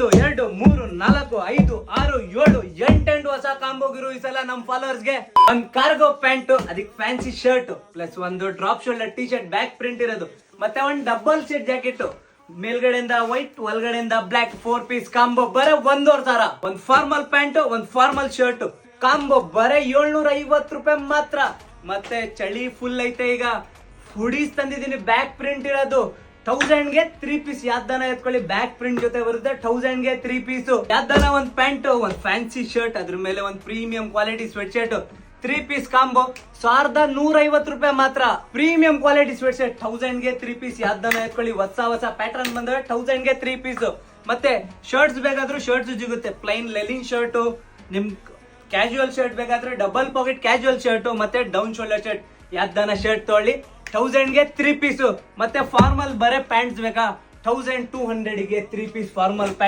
1 2 3 4 5 6 7 8 ಹೊಸ ಕಾಂಬೋಗಿರು ಈ ಸಲ ನಮ್ ಫಾಲೋವರ್ಸ್ ಗೆ. ಒಂದ್ ಕಾರ್ಗೋ ಪ್ಯಾಂಟ್, ಅದಕ್ಕೆ ಫ್ಯಾನ್ಸಿ ಶರ್ಟ್ ಪ್ಲಸ್ ಒಂದು drop shoulder T shirt back print ಇರೋದು, ಮತ್ತೆ ಒಂದ್ ಡಬಲ್ ಶೇಡ್ ಜಾಕೆಟ್, ಮೇಲ್ಗಡೆಯಿಂದ ವೈಟ್ ಒಳಗಡೆಯಿಂದ ಬ್ಲಾಕ್ 4 ಪೀಸ್ ಕಾಂಬೋ ಬರೇ 1,500. ಒಂದ್ ಫಾರ್ಮಲ್ ಪ್ಯಾಂಟ್, ಒಂದ್ ಫಾರ್ಮಲ್ ಶರ್ಟ್ ಕಾಂಬೋ ಬರೇ 750 ರೂಪಾಯಿ ಮಾತ್ರ. ಮತ್ತೆ ಚಳಿ ಫುಲ್ ಐತೆ ಈಗ. ಹುಡೀಸ್ ತಂದಿದ್ದೀನಿ ಬ್ಯಾಕ್ ಪ್ರಿಂಟ್ ಇರೋದು 1000 ಗೆ 3 ಪೀಸ್. ಯಾವ್ದಾನ ಎತ್ಕೊಳ್ಳಿ, ಬ್ಯಾಕ್ ಪ್ರಿಂಟ್ ಜೊತೆ ಬರುತ್ತೆ 1000 ಗೆ 3 ಪೀಸ್. ಯಾವ್ದಾನ ಒಂದ್ ಪ್ಯಾಂಟ್, ಒಂದ್ ಫ್ಯಾನ್ಸಿ ಶರ್ಟ್, ಅದ್ರ ಮೇಲೆ ಒಂದ್ premium quality sweatshirt 3 piece combo 1150 ರೂಪಾಯಿ ಮಾತ್ರ. ಪ್ರೀಮಿಯಂ ಕ್ವಾಲಿಟಿ ಸ್ವೆಟ್ ಶರ್ಟ್ 1000 ಗೆ 3 ಪೀಸ್. ಯಾವ್ದಾನ ಎತ್ಕೊಳ್ಳಿ, ಹೊಸ ಪ್ಯಾಟರ್ನ್ ಬಂದ್ರೆ 1000 ಗೆ 3 ಪೀಸ್. ಮತ್ತೆ ಶರ್ಟ್ಸ್ ಬೇಕಾದ್ರೂ ಶರ್ಟ್ಸ್ ಸಿಗುತ್ತೆ, ಪ್ಲೈನ್ ಲೆಲಿನ್ ಶರ್ಟ್, ನಿಮ್ ಕ್ಯಾಶುವಲ್ ಶರ್ಟ್ ಬೇಕಾದ್ರೆ ಡಬಲ್ ಪಾಕೆಟ್ ಕ್ಯಾಶುವಲ್ ಶರ್ಟ್, ಮತ್ತೆ ಡೌನ್ ಶೋಲ್ಡರ್ ಶರ್ಟ್. ಯಾವ್ದಾನ ಶರ್ಟ್ ತೊಗೊಳ್ಳಿ 1000 ಗೆ 3 ಪೀಸ್. ಮತ್ತೆ ಫಾರ್ಮಲ್ ಬರೇ ಪ್ಯಾಂಟ್ಸ್ ಬೇಕಾ 1200 ಗೆ 3 ಪೀಸ್ ಫಾರ್ಮಲ್ ಪ್ಯಾಂಟ್.